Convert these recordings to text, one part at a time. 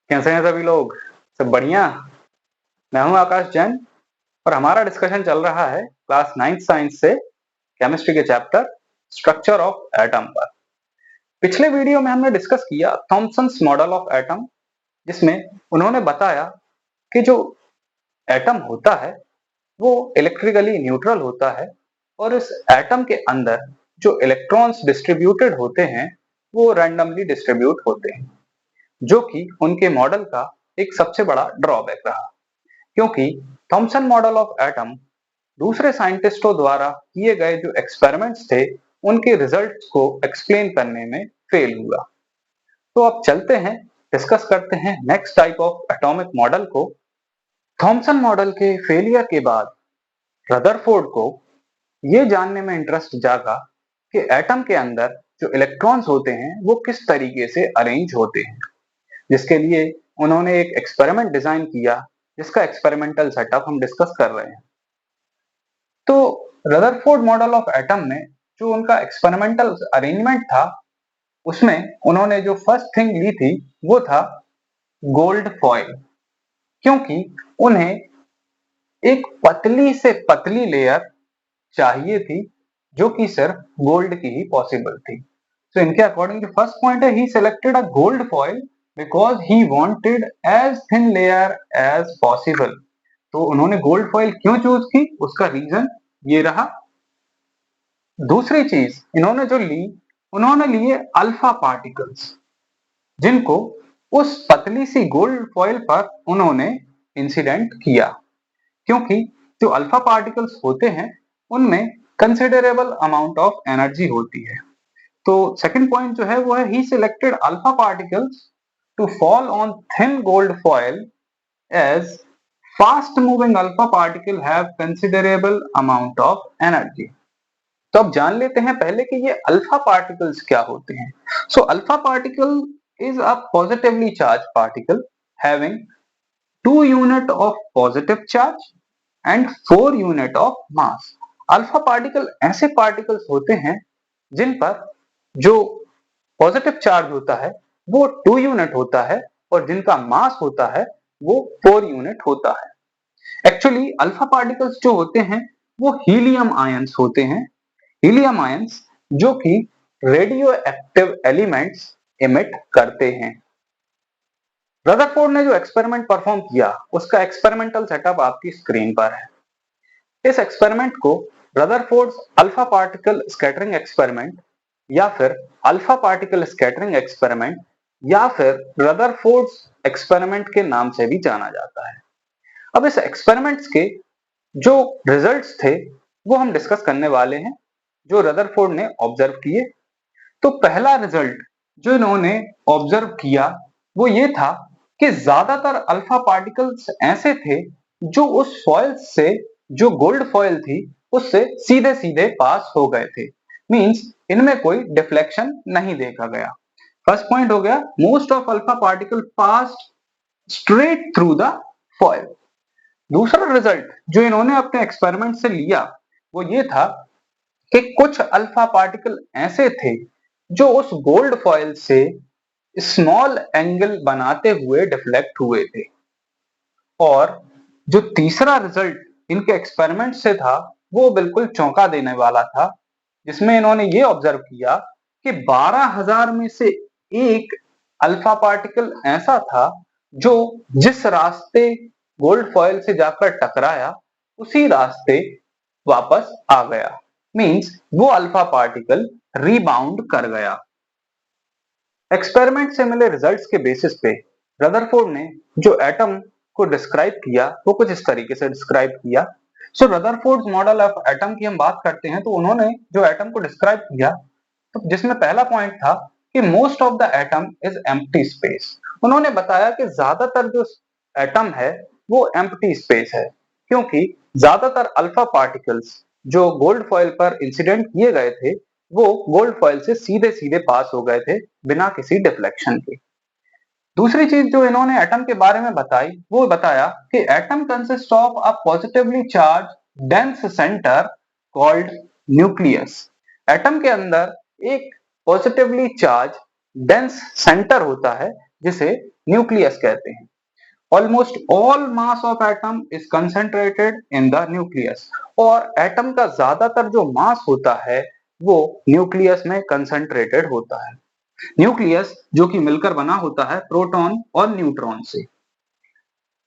कैसे हैं सभी लोग? सब बढ़िया। मैं हूं आकाश जैन और हमारा डिस्कशन चल रहा है क्लास 9th साइंस से केमिस्ट्री के चैप्टर स्ट्रक्चर ऑफ एटम पर। पिछले वीडियो में हमने डिस्कस किया थॉमसन्स मॉडल ऑफ एटम, जिसमें उन्होंने बताया कि जो एटम होता है वो इलेक्ट्रिकली न्यूट्रल होता है और इस एटम के अंदर जो इलेक्ट्रॉन्स डिस्ट्रीब्यूटेड होते हैं वो रैंडमली डिस्ट्रीब्यूट होते हैं, जो कि उनके मॉडल का एक सबसे बड़ा ड्रॉबैक रहा, क्योंकि थॉमसन मॉडल ऑफ एटम दूसरे साइंटिस्टों द्वारा किए गए जो एक्सपेरिमेंट्स थे उनके रिजल्ट्स को एक्सप्लेन करने में फेल हुआ। तो अब चलते हैं, डिस्कस करते हैं next type of atomic model को। थॉमसन मॉडल के फेलियर के बाद रदरफोर्ड को ये जानने में इंटरेस्ट जागा कि एटम के अंदर जो इलेक्ट्रॉन्स होते हैं वो किस तरीके से अरेंज होते हैं, जिसके लिए उन्होंने एक एक्सपेरिमेंट डिजाइन किया, जिसका एक्सपेरिमेंटल सेटअप हम डिस्कस कर रहे हैं। तो रदरफोर्ड मॉडल ऑफ एटम में जो उनका एक्सपेरिमेंटल अरेंजमेंट था, उसमें उन्होंने जो फर्स्ट थिंग ली थी वो था गोल्ड फॉइल, क्योंकि उन्हें एक पतली से पतली लेयर चाहिए थी जो कि सिर्फ गोल्ड की ही पॉसिबल थी। तो इनके अकॉर्डिंग जो फर्स्ट पॉइंट है, he selected a gold foil because he wanted as thin layer as possible. तो उन्होंने गोल्ड फॉइल क्यों चूज की, उसका रीजन ये रहा। दूसरी चीज इन्होंने जो ली, उन्होंने लिए अल्फा पार्टिकल्स, जिनको उस पतली सी गोल्ड फॉइल पर उन्होंने इंसिडेंट किया, क्योंकि जो अल्फा पार्टिकल्स होते हैं उनमें कंसिडरेबल अमाउंट ऑफ एनर्जी होती है। तो सेकंड पॉइंट जो है वो है he selected alpha particles to fall on thin gold foil as fast moving alpha particle have considerable amount of energy. तो अब जान लेते हैं पहले कि ये अल्फा पार्टिकल्स क्या होते हैं। So alpha particle is a positively charge particle having 2 unit of positive charge and 4 unit of mass. Alpha particle ऐसे पार्टिकल्स होते हैं जिन पर जो पॉजिटिव चार्ज होता है वो 2 यूनिट होता है और जिनका मास होता है वो 4 यूनिट होता है। एक्चुअली अल्फा पार्टिकल्स जो होते हैं वो हीलियम आयंस होते हैं, हीलियम आयंस जो कि रेडियो एक्टिव एलिमेंट्स इमिट करते हैं। रदरफोर्ड ने जो एक्सपेरिमेंट परफॉर्म किया उसका एक्सपेरिमेंटल सेटअप आपकी स्क्रीन पर है। इस एक्सपेरिमेंट को Rutherford alpha particle scattering experiment या फिर अल्फा पार्टिकल स्कैटरिंग एक्सपेरिमेंट या फिर रदरफोर्ड एक्सपेरिमेंट के नाम से भी जाना जाता है। अब इस एक्सपेरिमेंट्स के जो रिजल्ट्स थे वो हम डिस्कस करने वाले हैं, जो रदरफोर्ड ने ऑब्जर्व किए। तो पहला रिजल्ट जो इन्होंने ऑब्जर्व किया वो ये था कि ज्यादातर अल्फा पार्टिकल्स ऐसे थे जो उस फॉइल से, जो गोल्ड फॉइल थी उससे सीधे सीधे पास हो गए थे। मींस इनमें कोई डिफ्लेक्शन नहीं देखा गया। फर्स्ट पॉइंट हो गया, most of alpha particle passed straight through the foil. दूसरा रिजल्ट जो इन्होंने अपने एक्सपेरिमेंट से लिया वो ये था कि कुछ अल्फा पार्टिकल ऐसे थे जो उस गोल्ड फॉइल से स्मॉल एंगल बनाते हुए डिफ्लेक्ट हुए थे। और जो तीसरा रिजल्ट इनके एक्सपेरिमेंट से था वो बिल्कुल चौंका देने वाला था, जिसमें इन्होंने ये ऑब्जर्व किया कि 12,000 में से एक अल्फा पार्टिकल ऐसा था जो जिस रास्ते गोल्ड फॉइल से जाकर टकराया उसी रास्ते वापस आ गया। मींस वो अल्फा पार्टिकल रीबाउंड कर गया। एक्सपेरिमेंट से मिले रिजल्ट्स के बेसिस पे रदरफोर्ड ने जो एटम को डिस्क्राइब किया वो कुछ इस तरीके से डिस्क्राइब किया। सो रदरफोर्ड मॉडल ऑफ एटम की हम बात करते हैं तो उन्होंने जो एटम को डिस्क्राइब किया, तो जिसमें पहला पॉइंट था कि most of the atom is empty space. उन्होंने बताया कि ज्यादातर जो एटम है वो एम्प्टी स्पेस है, क्योंकि ज्यादातर अल्फा पार्टिकल्स जो गोल्ड फॉइल पर इंसिडेंट किए गए थे वो गोल्ड फॉइल से सीधे सीधे पास हो गए थे बिना किसी डिफ्लेक्शन के। दूसरी चीज जो इन्होंने एटम के बारे में बताई वो बताया कि atom consist of a positively charge dense centre called nucleus. Atom के अंदर एक पॉजिटिवली चार्ज डेंस सेंटर होता है जिसे न्यूक्लियस कहते हैं। Almost all mass of atom is concentrated in the nucleus, और एटम का ज्यादातर जो मास होता है वो न्यूक्लियस में कंसेंट्रेटेड होता है। न्यूक्लियस जो कि मिलकर बना होता है प्रोटॉन और न्यूट्रॉन से।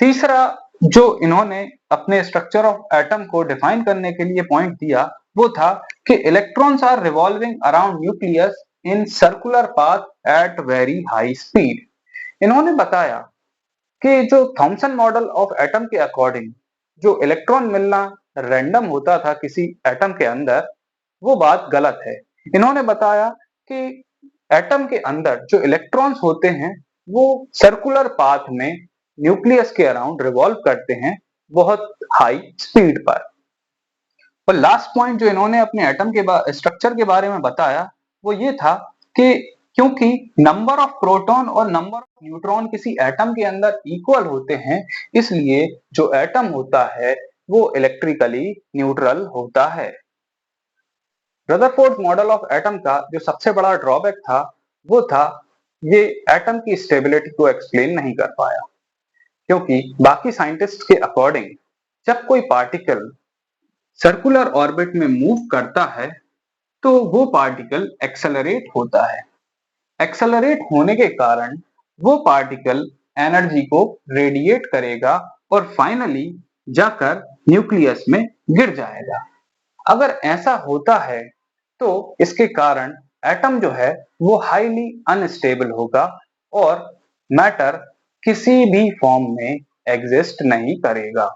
तीसरा जो इन्होंने अपने स्ट्रक्चर ऑफ एटम को डिफाइन करने के लिए पॉइंट दिया वो था कि electrons are revolving around nucleus in circular path at very high speed. इन्होंने बताया कि जो थॉमसन मॉडल ऑफ एटम के अकॉर्डिंग जो इलेक्ट्रॉन मिलना रैंडम होता था किसी एटम के अंदर, वो बात गलत है। इन्होंने बताया कि एटम के अंदर जो इलेक्ट्रॉन्स होते हैं वो सर्कुलर पाथ में न्यूक्लियस के अराउंड रिवॉल्व करते हैं बहुत हाई स्पीड पर। और लास्ट पॉइंट जो इन्होंने अपने एटम के स्ट्रक्चर के बारे में बताया वो ये था कि क्योंकि नंबर ऑफ प्रोटॉन और नंबर ऑफ न्यूट्रॉन किसी एटम के अंदर इक्वल होते हैं, इसलिए जो एटम होता है वो इलेक्ट्रिकली न्यूट्रल होता है। रदरफोर्ड मॉडल ऑफ एटम का जो सबसे बड़ा ड्रॉबैक था वो था ये एटम की स्टेबिलिटी को एक्सप्लेन नहीं कर पाया, क्योंकि बाकी साइंटिस्ट के अकॉर्डिंग जब कोई पार्टिकल सर्कुलर ऑर्बिट में मूव करता है तो वो पार्टिकल एक्सेलरेट होता है। एक्सेलरेट होने के कारण वो पार्टिकल एनर्जी को रेडिएट करेगा और फाइनली जाकर न्यूक्लियस में गिर जाएगा। अगर ऐसा होता है तो इसके कारण एटम जो है वो हाईली अनस्टेबल होगा और मैटर किसी भी फॉर्म में एग्जिस्ट नहीं करेगा।